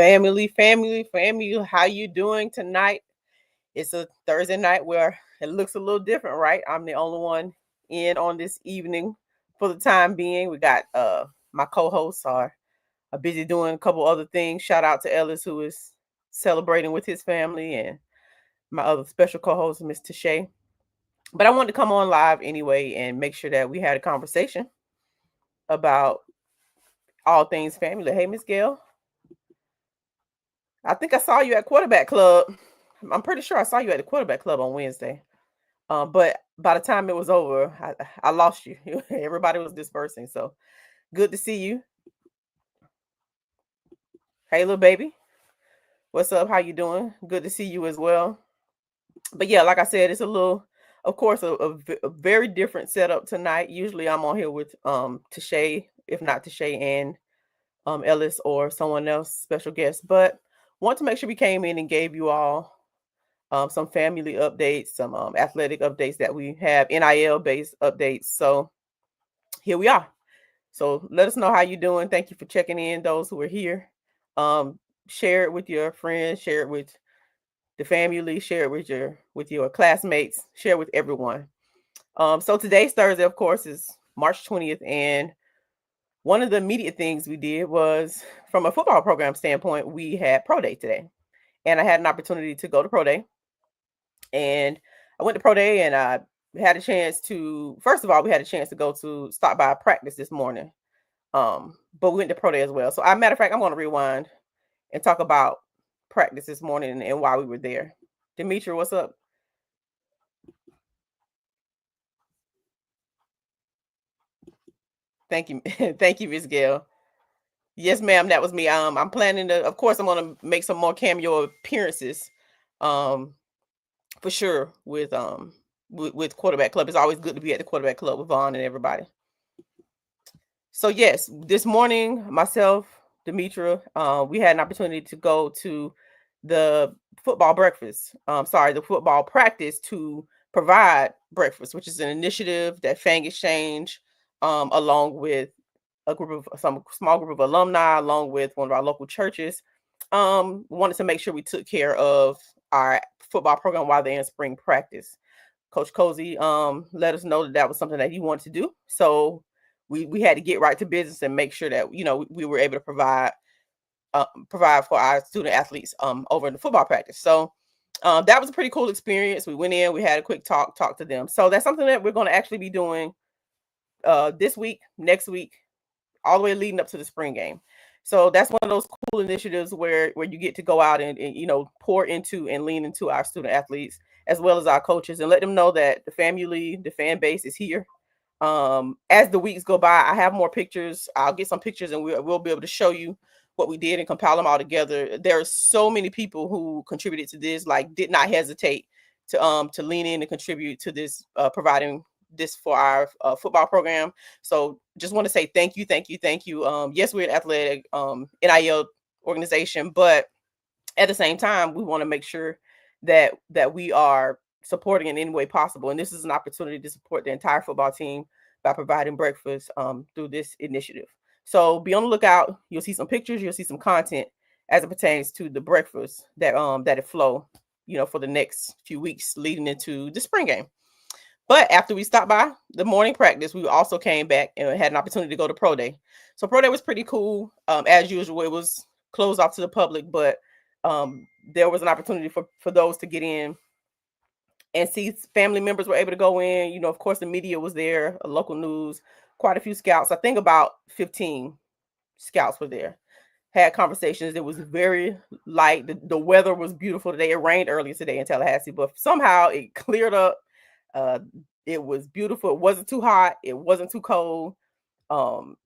Family, how you doing tonight? It's a Thursday night where it looks a little different, right? I'm the only one in on this evening for the time being. We got my co-hosts are busy doing a couple other things. Shout out to Ellis, who is celebrating with his family, and my other special co-host, Miss Tashay. But I wanted to come on live anyway and make sure that we had a conversation about all things family. Hey, Miss Gail, I think I saw you at quarterback club. I'm pretty sure I saw you at the quarterback club on Wednesday. But by the time it was over, I lost you. Everybody was dispersing. So good to see you. Hey, little baby. What's up? How you doing? Good to see you as well. But yeah, like I said, it's a little, of course, a very different setup tonight. Usually I'm on here with Tashay, if not Tashay and Ellis or someone else, special guest. But want to make sure we came in and gave you all some family updates, some athletic updates that we have, NIL based updates. So here we are. So let us know how you're doing. Thank you for checking in, those who are here. Share it with your friends, share it with the family, share it with your classmates, share it with everyone. So today's Thursday, of course, is March 20th, and one of the immediate things we did was, from a football program standpoint, we had pro day today, and I had an opportunity to go to pro day. And I went to pro day, and I had a chance to, first of all, we had a chance to go to stop by practice this morning. But we went to pro day as well. So, matter of fact, I'm going to rewind and talk about practice this morning and why we were there. Demetri, what's up? Thank you. Thank you, Miss Gail. Yes, ma'am, that was me. I'm planning to, of course, I'm going to make some more cameo appearances. For sure with quarterback club. It's always good to be at the quarterback club with Vaughn and everybody. So yes, this morning, myself, Demetra, we had an opportunity to go to the football breakfast. The football practice to provide breakfast, which is an initiative that Fang Exchange, along with some small group of alumni, along with one of our local churches, wanted to make sure we took care of our football program while they're in spring practice. Coach Cozy let us know that was something that he wanted to do. So we had to get right to business and make sure that we were able to provide for our student athletes over in the football practice. So that was a pretty cool experience. We went in, we had a quick talk to them. So that's something that we're going to actually be doing this week, next week, all the way leading up to the spring game. So that's one of those cool initiatives where you get to go out and pour into and lean into our student athletes as well as our coaches and let them know that the fan base is here. As the weeks go by, I have more pictures. I'll get some pictures and we'll be able to show you what we did and compile them all together. There are so many people who contributed to this, like did not hesitate to lean in and contribute to this, providing this for our football program. So just want to say thank you. Yes, we're an athletic NIL organization, but at the same time, we want to make sure that we are supporting in any way possible. And this is an opportunity to support the entire football team by providing breakfast through this initiative. So be on the lookout. You'll see some pictures, you'll see some content as it pertains to the breakfast that it flow, for the next few weeks leading into the spring game. But after we stopped by the morning practice, we also came back and had an opportunity to go to pro day. So pro day was pretty cool. As usual, it was closed off to the public, but there was an opportunity for those to get in and see. Family members were able to go in. Of course, the media was there, local news, quite a few scouts. I think about 15 scouts were there. Had conversations. It was very light. The weather was beautiful today. It rained earlier today in Tallahassee, but somehow it cleared up. It was beautiful. It wasn't too hot. It wasn't too cold.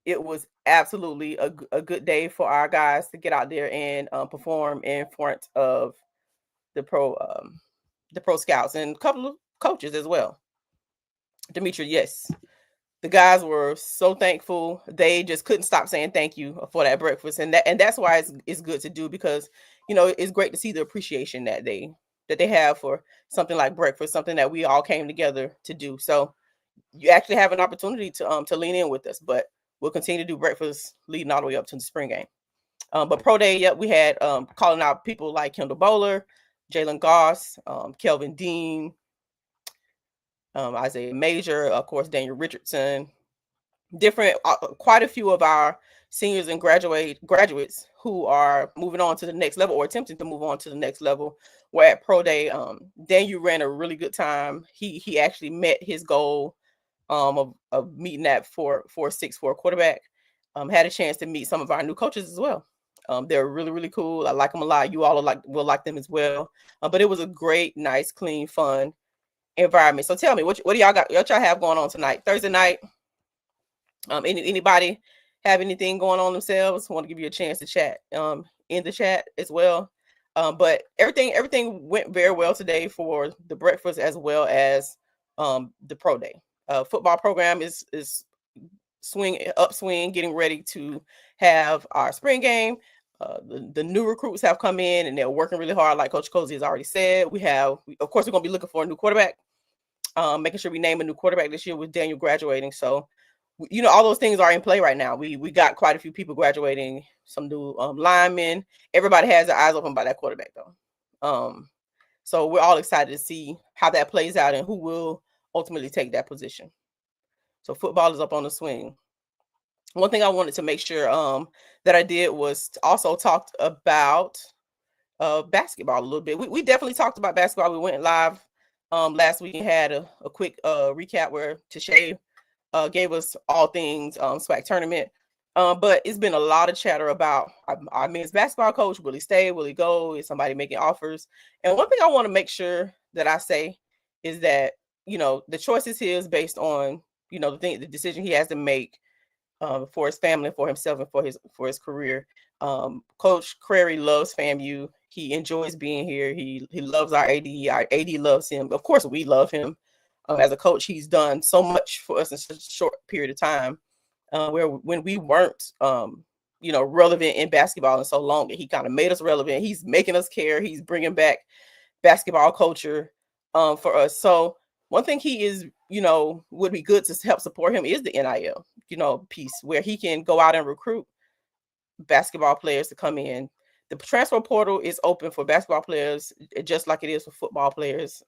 It was absolutely a good day for our guys to get out there and perform in front of the pro scouts and a couple of coaches as well. Demetri, yes, the guys were so thankful. They just couldn't stop saying thank you for that breakfast, and that's why it's good to do, because it's great to see the appreciation that they have for something like breakfast, something that we all came together to do. So you actually have an opportunity to lean in with us, but we'll continue to do breakfast leading all the way up to the spring game. But pro day, yep, we had calling out people like Kendall Bowler, Jalen Goss, Kelvin Dean, Isaiah Major, of course, Daniel Richardson, different, quite a few of our seniors and graduates who are moving on to the next level or attempting to move on to the next level were at pro day. Daniel ran a really good time. He actually met his goal of meeting that 4.64 quarterback. Had a chance to meet some of our new coaches as well. They're really, really cool. I like them a lot. You all will like them as well. But it was a great, nice, clean, fun environment. So tell me, what do y'all got? What y'all have going on tonight, Thursday night? Anybody have anything going on themselves? Want to give you a chance to chat in the chat as well. But everything went very well today for the breakfast as well as the pro day. Football program is upswing, getting ready to have our spring game. The new recruits have come in and they're working really hard, like Coach Cozy has already said. Of course, we're going to be looking for a new quarterback. Making sure we name a new quarterback this year with Daniel graduating. So, all those things are in play right now. We got quite a few people graduating, some new linemen. Everybody has their eyes open by that quarterback, though. So we're all excited to see how that plays out and who will ultimately take that position. So football is up on the swing. One thing I wanted to make sure that I did was also talked about basketball a little bit. We definitely talked about basketball. We went live last week and had a quick recap where Tashay gave us all things SWAC tournament. But it's been a lot of chatter about our men's basketball coach. Will he stay? Will he go? Is somebody making offers? And one thing I want to make sure that I say is that, the choice is his based on, the decision he has to make for his family, for himself, and for his career. Coach Crary loves FAMU. He enjoys being here. He loves our AD. Our AD loves him. Of course, we love him. As a coach, he's done so much for us in such a short period of time. Where when we weren't, relevant in basketball in so long, he kind of made us relevant. He's making us care. He's bringing back basketball culture for us. So one thing he is, would be good to help support him is the NIL, piece where he can go out and recruit basketball players to come in. The transfer portal is open for basketball players, just like it is for football players,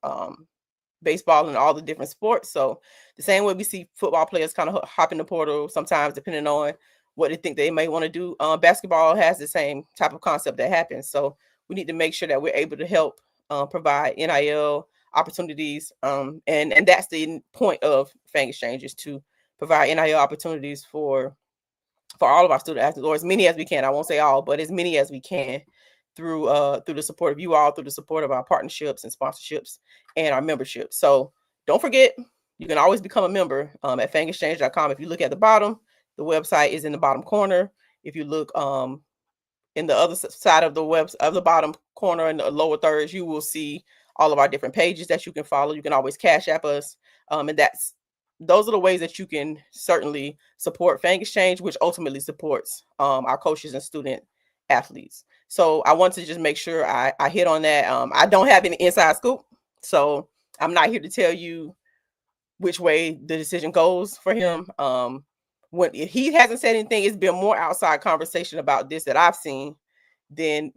baseball, and all the different sports. So the same way we see football players kind of hop in the portal sometimes, depending on what they think they may want to do. Basketball has the same type of concept that happens. So we need to make sure that we're able to help provide NIL opportunities. And that's the point of Fang Exchange, is to provide NIL opportunities for all of our student athletes, or as many as we can. I won't say all, but as many as we can through the support of you all, through the support of our partnerships and sponsorships and our membership. So don't forget, you can always become a member at fangexchange.com. If you look at the bottom, the website is in the bottom corner. If you look in the other side of the bottom corner in the lower thirds, you will see all of our different pages that you can follow. You can always Cash App us. And those are the ways that you can certainly support Fang Exchange, which ultimately supports our coaches and student athletes. So I want to just make sure I hit on that. I don't have any inside scoop, so I'm not here to tell you which way the decision goes for him. When he hasn't said anything, it's been more outside conversation about this that I've seen than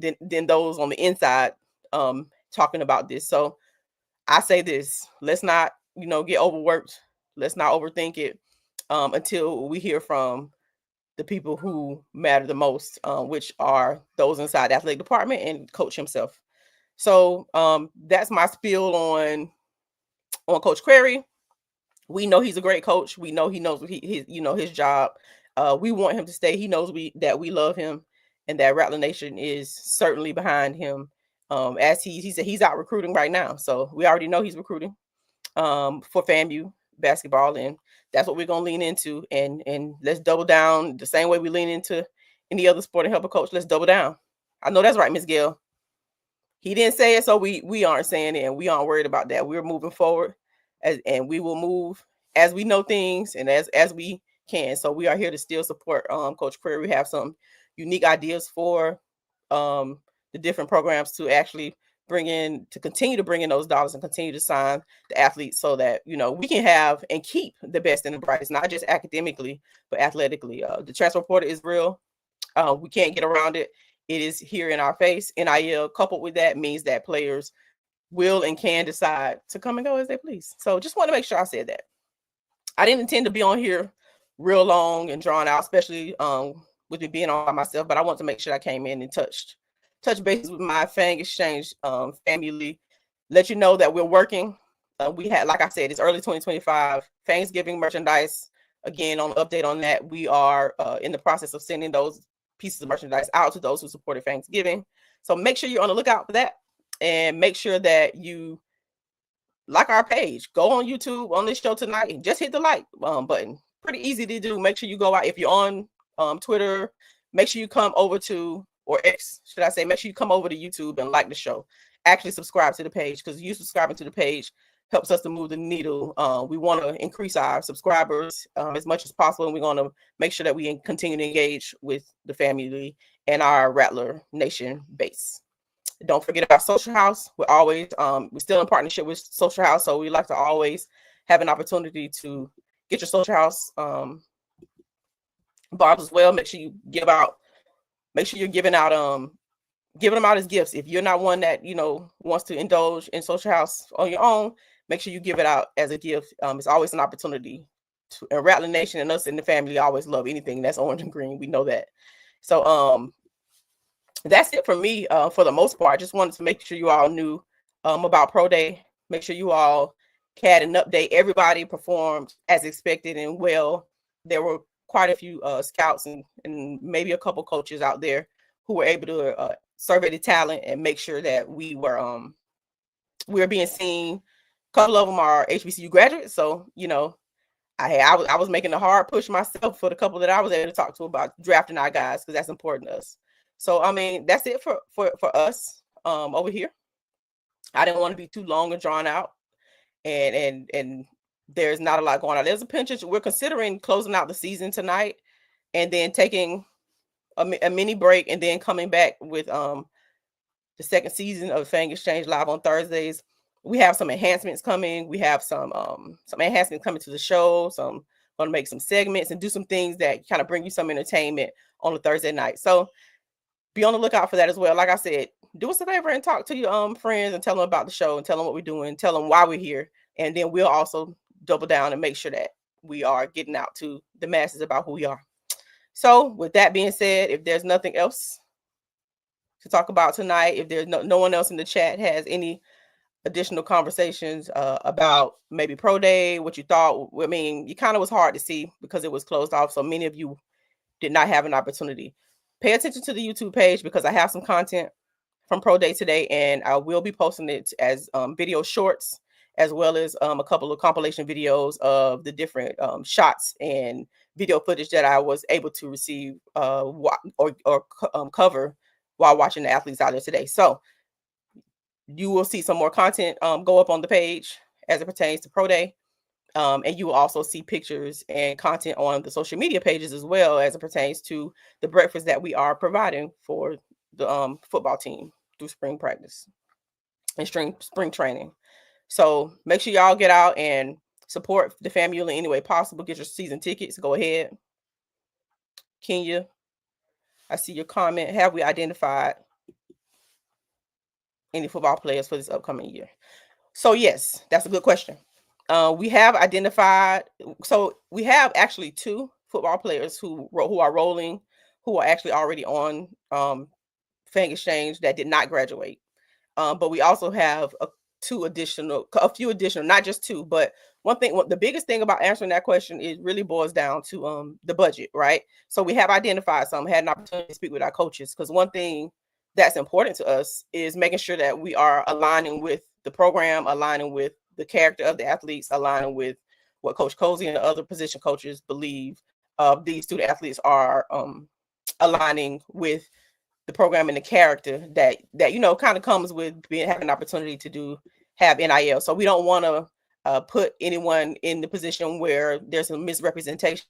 those on the inside talking about this. So I say this: let's not, get overworked. Let's not overthink it until we hear from the people who matter the most, which are those inside the athletic department and coach himself. So that's my spiel on Coach Crary. We know he's a great coach. We know he knows his job. We want him to stay. He knows that we love him, and that Rattler Nation is certainly behind him. As he said, he's out recruiting right now, so we already know he's recruiting for FAMU basketball, and that's what we're gonna lean into. And let's double down the same way we lean into any other sport and help a coach. Let's double down. I know that's right, Miss Gail. He didn't say it, so we aren't saying it, and we aren't worried about that. We're moving forward, and we will move as we know things and as we can. So we are here to still support Coach Crary. We have some unique ideas for the different programs to actually continue to bring in those dollars and continue to sign the athletes, so that we can have and keep the best and the brightest, not just academically but athletically. The transfer portal is real. We can't get around it. It is here in our face. NIL coupled with that means that players will and can decide to come and go as they please. So just want to make sure I said that. I didn't intend to be on here real long and drawn out, especially with me being on by myself, but I want to make sure I came in and touch bases with my Fang Exchange family. Let you know that we're working. We had, like I said, it's early 2025. Thanksgiving merchandise. Again, on update on that, we are in the process of sending those pieces of merchandise out to those who supported Thanksgiving. So make sure you're on the lookout for that, and make sure that you like our page. Go on YouTube on this show tonight and just hit the like button. Pretty easy to do. Make sure you go out. If you're on Twitter, make sure you come over to, or X, should I say, make sure you come over to YouTube and like the show. Actually subscribe to the page, because you subscribing to the page helps us to move the needle. We want to increase our subscribers as much as possible, and we're going to make sure that we continue to engage with the family and our Rattler Nation base. Don't forget about Social House. We're always we're still in partnership with Social House, so we like to always have an opportunity to get your Social House barbs as well. Make sure you give out. Make sure you're giving them out as gifts. If you're not one that wants to indulge in Social House on your own, make sure you give it out as a gift. It's always an opportunity. And Rattler Nation and us in the family always love anything that's orange and green. We know that. So that's it for me for the most part. I just wanted to make sure you all knew about Pro Day. Make sure you all had an update. Everybody performed as expected and well. There were quite a few scouts and maybe a couple coaches out there who were able to survey the talent and make sure that we were being seen. A couple of them are HBCU graduates, so I was making a hard push myself for the couple that I was able to talk to about drafting our guys, because that's important to us. So, I mean, that's it for us over here. I didn't want to be too long and drawn out, and there's not a lot going on. There's a penchant. We're considering closing out the season tonight and then taking a mini break and then coming back with the second season of Fang Exchange live on Thursdays. We have some enhancements coming. We have some enhancements coming to the show. So going to make some segments and do some things that kind of bring you some entertainment on a Thursday night. So be on the lookout for that as well. Like I said, do us a favor and talk to your friends and tell them about the show and tell them what we're doing, tell them why we're here. And then we'll also double down and make sure that we are getting out to the masses about who we are. So with that being said, if there's nothing else to talk about tonight, if there's no one else in the chat has any additional conversations about maybe Pro Day, what you thought, I mean, it kind of was hard to see because it was closed off. So many of you did not have an opportunity. Pay attention to the YouTube page, because I have some content from Pro Day today, and I will be posting it as video shorts, as well as a couple of compilation videos of the different shots and video footage that I was able to receive or cover while watching the athletes out there today. So you will see some more content go up on the page as it pertains to Pro Day. And you will also see pictures and content on the social media pages as well, as it pertains to the breakfast that we are providing for the football team through spring practice and spring training. So make sure y'all get out and support the FAMU in any way possible. Get your season tickets. Go ahead. Kenya, I see your comment. Have we identified any football players for this upcoming year? So yes, that's a good question. We have identified, so we have actually 2 football players who are rolling, who are actually already on Fang Exchange that did not graduate. But we also have a few additional, not just 2, but the biggest thing about answering that question, it really boils down to the budget, right? So we have identified some, had an opportunity to speak with our coaches, because one thing that's important to us is making sure that we are aligning with the program, aligning with the character of the athletes, aligning with what Coach Cozy and the other position coaches believe these student athletes are aligning with the program and the character that kind of comes with having an opportunity to have NIL. So we don't want to put anyone in the position where there's a misrepresentation.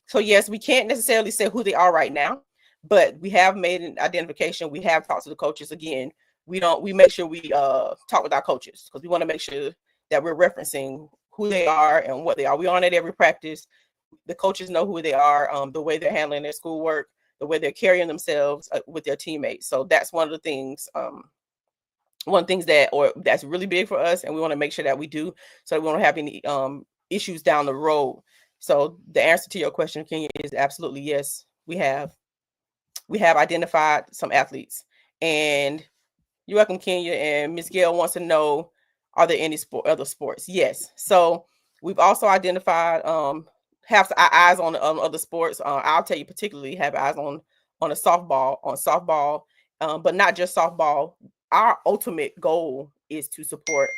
So yes, we can't necessarily say who they are right now, but we have made an identification. We have talked to the coaches. Again, we make sure we talk with our coaches, because we want to make sure that we're referencing who they are and what they are. We on at every practice. The coaches know who they are, the way they're handling their schoolwork, the way they're carrying themselves with their teammates. So that's one of the things that's really big for us, and we want to make sure that we do, so we won't have any issues down the road. So the answer to your question, Kenya, is absolutely yes. We have identified some athletes, and you're welcome, Kenya. And Miss Gail wants to know, are there any other sports? Yes. So we've also identified, have our eyes on other sports. I'll tell you, particularly have eyes on softball, but not just softball. Our ultimate goal is to support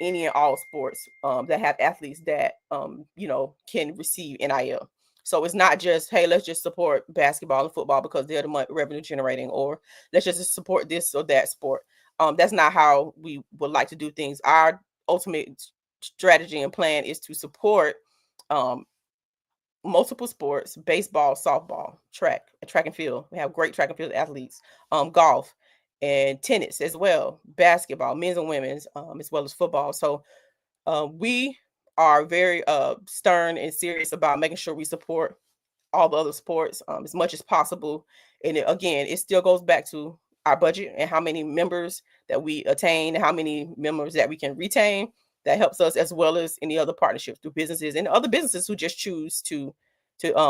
any and all sports that have athletes that can receive NIL. So it's not just, hey, let's just support basketball and football because they're the revenue generating, or let's just support this or that sport. That's not how we would like to do things. Our ultimate strategy and plan is to support multiple sports: baseball, softball, track and field. We have great track and field athletes, golf and tennis as well, basketball, men's and women's, as well as football. So we are very stern and serious about making sure we support all the other sports as much as possible. And again, it still goes back to our budget and how many members that we attain, how many members that we can retain. That helps us, as well as any other partnerships through businesses and other businesses who just choose to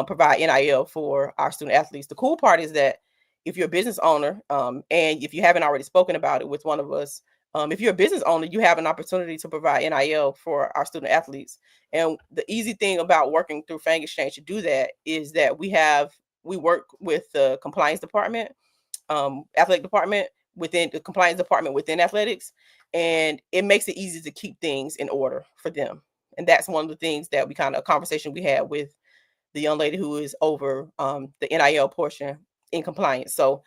provide NIL for our student athletes. The cool part is that if you're a business owner, and if you haven't already spoken about it with one of us, if you're a business owner, you have an opportunity to provide NIL for our student athletes. And the easy thing about working through Fang Exchange to do that is that we work with the compliance department, athletic department within the compliance department within athletics, and it makes it easy to keep things in order for them. And that's one of the things that conversation we had with the young lady who is over the NIL portion in compliance. So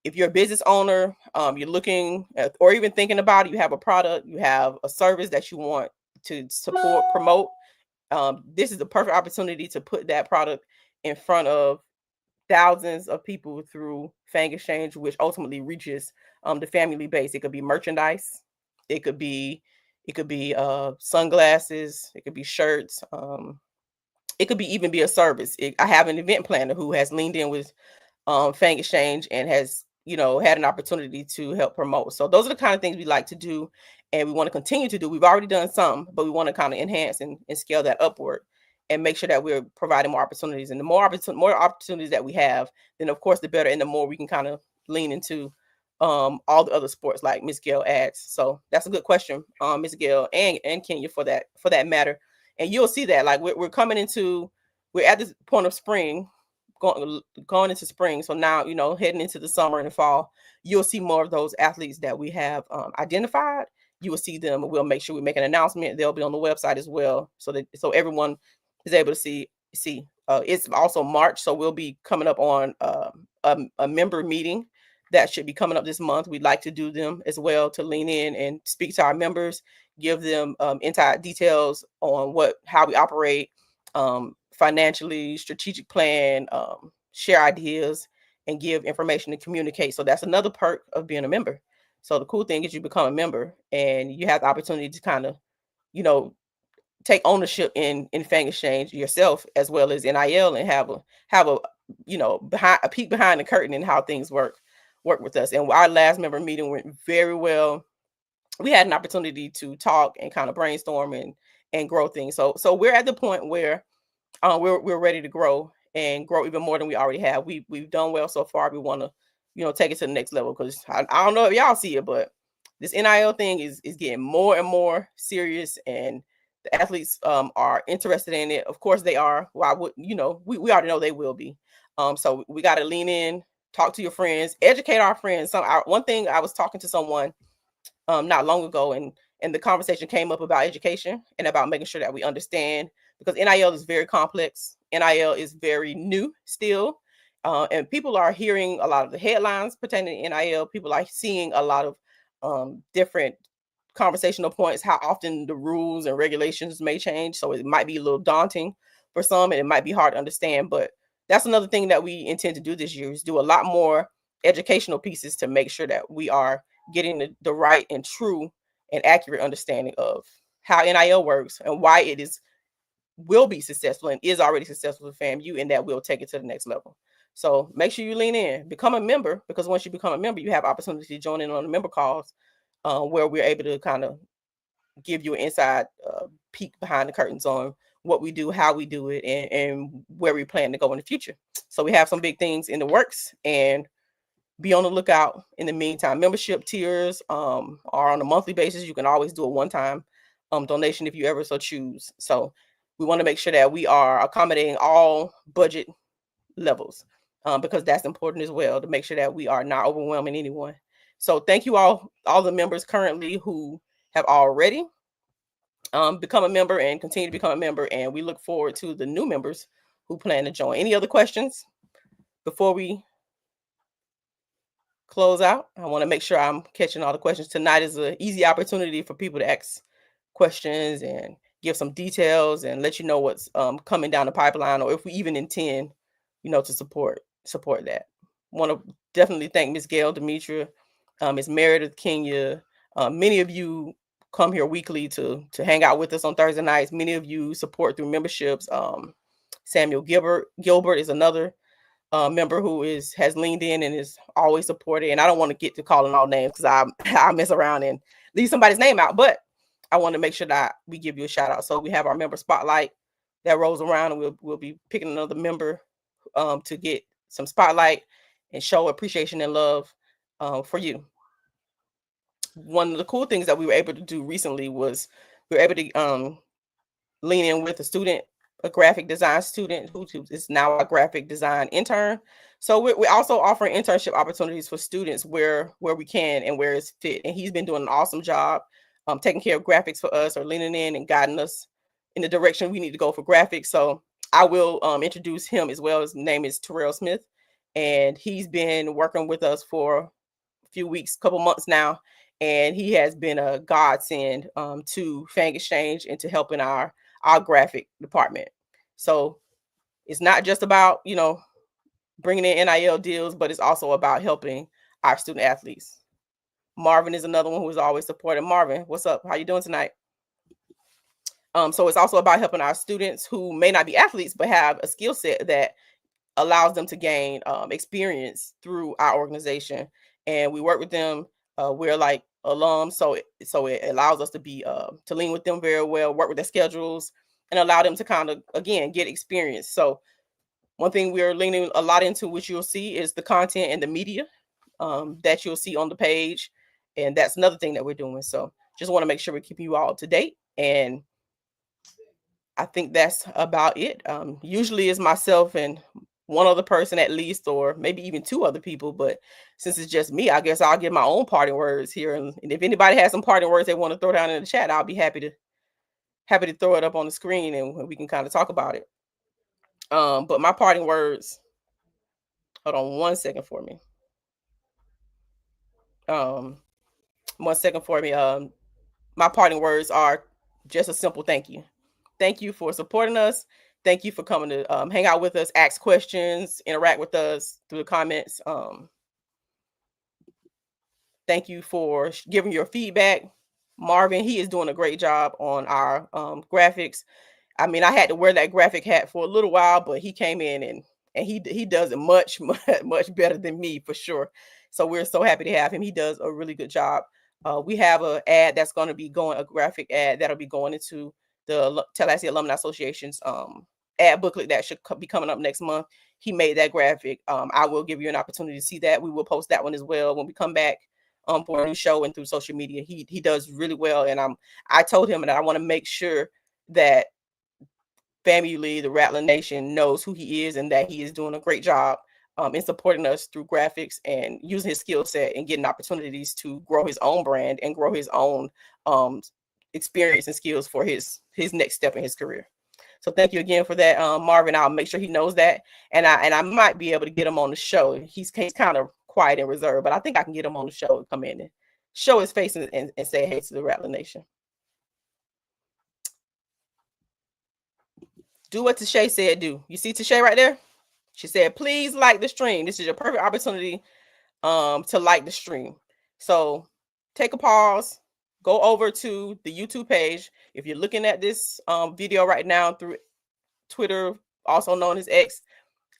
if you're a business owner, you're looking at, or even thinking about it, you have a product, you have a service that you want to support, promote, this is the perfect opportunity to put that product in front of thousands of people through Fang Exchange, which ultimately reaches the family base. It could be merchandise, it could be sunglasses, it could be shirts, it could be even be a service. I have an event planner who has leaned in with Fang Exchange and has had an opportunity to help promote. So those are the kind of things we like to do, and we want to continue to do. We've already done some, but we want to kind of enhance and scale that upward and make sure that we're providing more opportunities. And the more opportunities that we have, then of course the better, and the more we can kind of lean into all the other sports like Miss Gail asked. So that's a good question, Miss Gail and Kenya for that matter. And you'll see that, like, we're at this point of spring, going into spring. So now, heading into the summer and the fall, you'll see more of those athletes that we have identified. You will see them. We'll make sure we make an announcement. They'll be on the website as well, so everyone is able to see. It's also March, so we'll be coming up on a member meeting that should be coming up this month. We'd like to do them as well, to lean in and speak to our members, give them entire details on how we operate, financially, strategic plan, share ideas, and give information and communicate. So that's another perk of being a member. So the cool thing is you become a member and you have the opportunity to kind of, take ownership in Fang Exchange yourself, as well as NIL, and have a behind a peek behind the curtain and how things work with us. And our last member meeting went very well. We had an opportunity to talk and kind of brainstorm and grow things. So we're at the point where we're ready to grow and grow even more than we already have. We've done well so far. We want to, take it to the next level, because I don't know if y'all see it, but this NIL thing is getting more and more serious, and the athletes are interested in it. Of course they are. Why would we already know they will be. So we got to lean in, talk to your friends, educate our friends. One thing, I was talking to someone not long ago, and the conversation came up about education and about making sure that we understand, because NIL is very complex. NIL is very new still. And people are hearing a lot of the headlines pertaining to NIL. People are seeing a lot of different conversational points, how often the rules and regulations may change. So it might be a little daunting for some, and it might be hard to understand. But that's another thing that we intend to do this year, is do a lot more educational pieces to make sure that we are getting the right and true and accurate understanding of how NIL works and why it is will be successful and is already successful with FAMU, and that will take it to the next level. So make sure you lean in, become a member, because once you become a member, you have opportunity to join in on the member calls, where we're able to kind of give you an inside peek behind the curtains on what we do, how we do it, and where we plan to go in the future. So we have some big things in the works, and be on the lookout. In the meantime, membership tiers are on a monthly basis. You can always do a one-time donation if you ever so choose. So we want to make sure that we are accommodating all budget levels, because that's important as well, to make sure that we are not overwhelming anyone. So thank you all the members currently who have already become a member and continue to become a member. And we look forward to the new members who plan to join. Any other questions before we close out? I want to make sure I'm catching all the questions. Tonight is an easy opportunity for people to ask questions and give some details and let you know what's coming down the pipeline, or if we even intend, to support that. Want to definitely thank Miss Gail, Demetria, Miss Meredith, Kenya. Many of you come here weekly to hang out with us on Thursday nights. Many of you support through memberships. Samuel Gilbert is another member who has leaned in and is always supported. And I don't want to get to calling all names because I mess around and leave somebody's name out, but I want to make sure that we give you a shout out. So we have our member spotlight that rolls around, and we'll be picking another member to get some spotlight and show appreciation and love for you. One of the cool things that we were able to do recently was we were able to lean in with a graphic design student who is now a graphic design intern. So we're also offering internship opportunities for students where we can and where it's fit. And he's been doing an awesome job taking care of graphics for us, or leaning in and guiding us in the direction we need to go for graphics. So I will introduce him as well. His name is Terrell Smith, and he's been working with us for a few weeks, couple months now. And he has been a godsend to Fang Exchange and to helping our graphic department. So it's not just about, bringing in NIL deals, but it's also about helping our student athletes. Marvin is another one who is always supporting. Marvin, what's up? How you doing tonight? So it's also about helping our students who may not be athletes, but have a skill set that allows them to gain experience through our organization. And we work with them. We're like alums, so it allows us to be to lean with them very well, work with their schedules, and allow them to kind of, again, get experience. So one thing we're leaning a lot into, which you'll see, is the content and the media that you'll see on the page. And that's another thing that we're doing. So just want to make sure we keep you all up to date. And I think that's about it. Usually it's myself and one other person at least, or maybe even two other people. But since it's just me, I guess I'll give my own parting words here. And if anybody has some parting words they want to throw down in the chat, I'll be happy to throw it up on the screen and we can kind of talk about it. But my parting words, hold on 1 second for me. 1 second for me. My parting words are just a simple thank you. Thank you for supporting us. Thank you for coming to hang out with us, ask questions, interact with us through the comments. Thank you for giving your feedback. Marvin, he is doing a great job on our graphics. I mean, I had to wear that graphic hat for a little while, but he came in and he does it much, much better than me for sure. So we're so happy to have him. He does a really good job. We have a graphic ad that'll be going into the Tallahassee Alumni Association's ad booklet that should be coming up next month. He made that graphic. I will give you an opportunity to see that. We will post that one as well when we come back for a new show and through social media. He does really well, and I told him that I want to make sure that family, the Rattler Nation, knows who he is and that he is doing a great job in supporting us through graphics and using his skill set and getting opportunities to grow his own brand and grow his own experience and skills for his next step in his career. So thank you again for that, Marvin. I'll make sure he knows that, and I might be able to get him on the show. He's kind of quiet and reserved, but I think I can get him on the show and come in and show his face and say hey to the Rattler Nation. Do what Tashay said do. You see Tashay right there? She said, please like the stream. This is your perfect opportunity to like the stream. So take a pause, go over to the YouTube page. If you're looking at this video right now through Twitter, also known as X,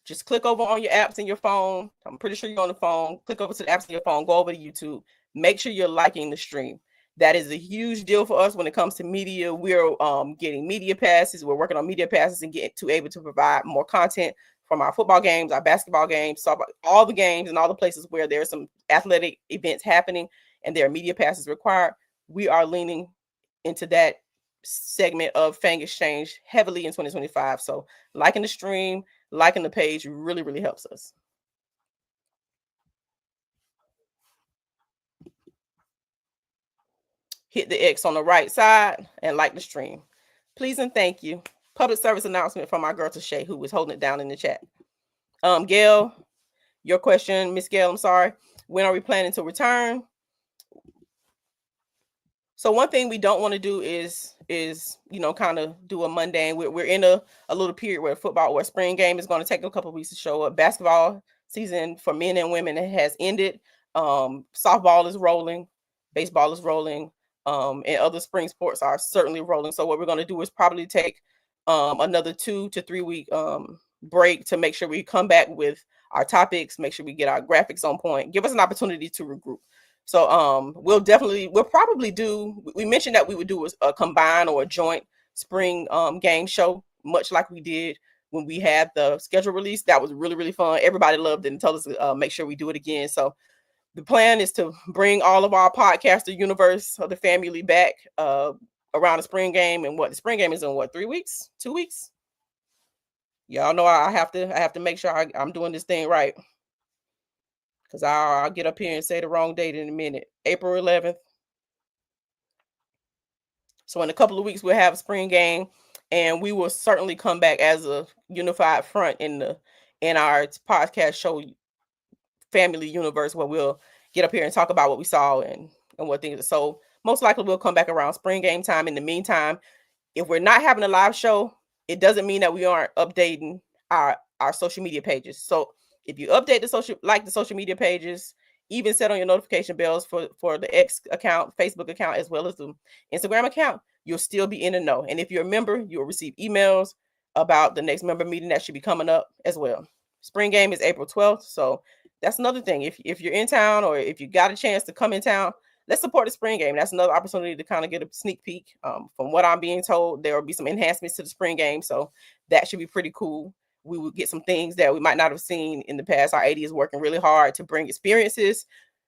just click over on your apps in your phone. I'm pretty sure you're on the phone. Click over to the apps in your phone. Go over to YouTube. Make sure you're liking the stream. That is a huge deal for us when it comes to media. We're getting media passes. We're working on media passes and get to able to provide more content from our football games, our basketball games, so all the games and all the places where there's some athletic events happening and there are media passes required. We are leaning into that segment of Fang Exchange heavily in 2025. So liking the stream, liking the page really, really helps us. Hit the X on the right side and like the stream. Please and thank you. Public service announcement from our girl Tashay, who was holding it down in the chat. Gail, your question, Miss Gail, I'm sorry. When are we planning to return? So one thing we don't want to do is kind of do a mundane. We're in a little period where football or spring game is going to take a couple of weeks to show up. Basketball season for men and women has ended. Softball is rolling, baseball is rolling, and other spring sports are certainly rolling. So what we're going to do is probably take another 2 to 3 week break to make sure we come back with our topics, make sure we get our graphics on point, give us an opportunity to regroup. So we'll probably do, we mentioned that we would do a combined or a joint spring game show, much like we did when we had the schedule release. That was really, really fun. Everybody loved it and told us to make sure we do it again. So the plan is to bring all of our podcaster universe of the family back around the spring game. And the spring game is in 3 weeks, 2 weeks? Y'all know I have to make sure I'm doing this thing right. Because I'll get up here and say the wrong date in a minute. April 11th. So in a couple of weeks, we'll have a spring game. And we will certainly come back as a unified front in our podcast show family universe, where we'll get up here and talk about what we saw and what things. So most likely we'll come back around spring game time. In the meantime, if we're not having a live show, it doesn't mean that we aren't updating our social media pages. So if you update the social media pages, even set on your notification bells for the X account, Facebook account, as well as the Instagram account, you'll still be in the know. And if you're a member, you'll receive emails about the next member meeting that should be coming up as well. Spring game is April 12th. So that's another thing. If you're in town, or if you got a chance to come in town, let's support the spring game. That's another opportunity to kind of get a sneak peek. From what I'm being told, there will be some enhancements to the spring game. So that should be pretty cool. We will get some things that we might not have seen in the past. Our AD is working really hard to bring experiences.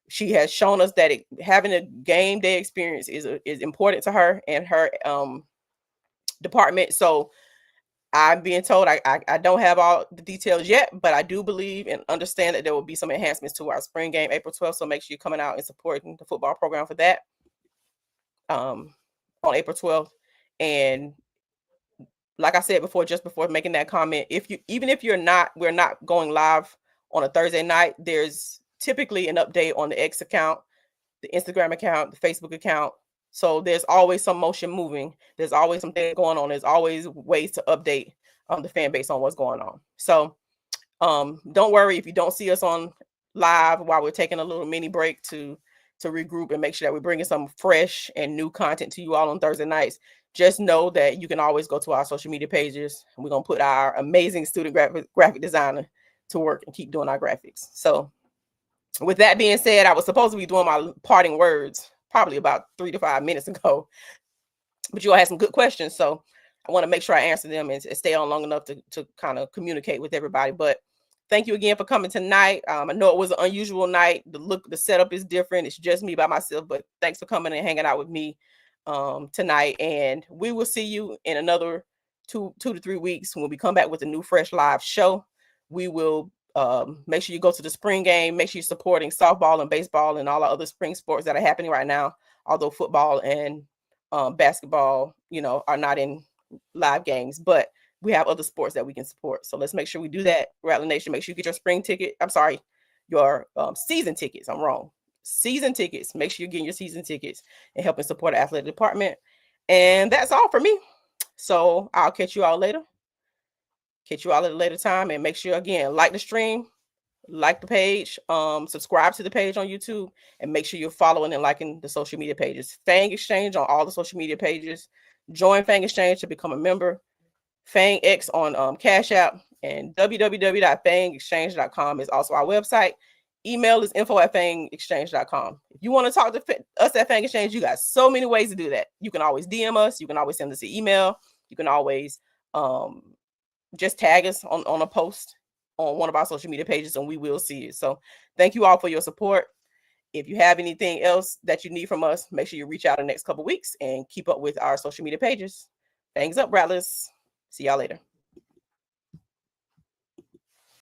She has shown us that having a game day experience is important to her and her department. So I'm being told I don't have all the details yet, but I do believe and understand that there will be some enhancements to our spring game April 12th. So make sure you're coming out and supporting the football program for that on April 12th. And like I said before, just before making that comment, even if we're not going live on a Thursday night, there's typically an update on the X account, the Instagram account, the Facebook account. So there's always some motion moving. There's always something going on. There's always ways to update the fan base on what's going on. So don't worry if you don't see us on live while we're taking a little mini break to regroup and make sure that we're bringing some fresh and new content to you all on Thursday nights. Just know that you can always go to our social media pages, and we're going to put our amazing student graphic designer to work and keep doing our graphics. So with that being said, I was supposed to be doing my parting words probably about 3 to 5 minutes ago, but you all had some good questions. So I want to make sure I answer them and stay on long enough to kind of communicate with everybody. But thank you again for coming tonight. I know it was an unusual night. The setup is different. It's just me by myself, but thanks for coming and hanging out with me tonight. And we will see you in another 2 to 3 weeks when we come back with a new fresh live show. We will make sure you go to the spring game. Make sure you're supporting softball and baseball and all the other spring sports that are happening right now. Although football and basketball, are not in live games, but we have other sports that we can support. So let's make sure we do that. Rattler Nation, make sure you get your spring ticket. I'm sorry, your season tickets. I'm wrong. Season tickets. Make sure you're getting your season tickets and helping support the athletic department. And that's all for me. So I'll catch you all later. Catch you all at a later time, and make sure, again, like the stream, like the page, subscribe to the page on YouTube, and make sure you're following and liking the social media pages. Fang Exchange on all the social media pages. Join Fang Exchange to become a member. Fang X on Cash App, and www.fangexchange.com is also our website. Email is info@fangexchange.com. If you want to talk to us at Fang Exchange, you got so many ways to do that. You can always DM us. You can always send us an email. You can always just tag us on a post on one of our social media pages, and we will see it. So thank you all for your support. If you have anything else that you need from us, make sure you reach out in the next couple weeks and keep up with our social media pages. Thanks up, Rattlers. See y'all later.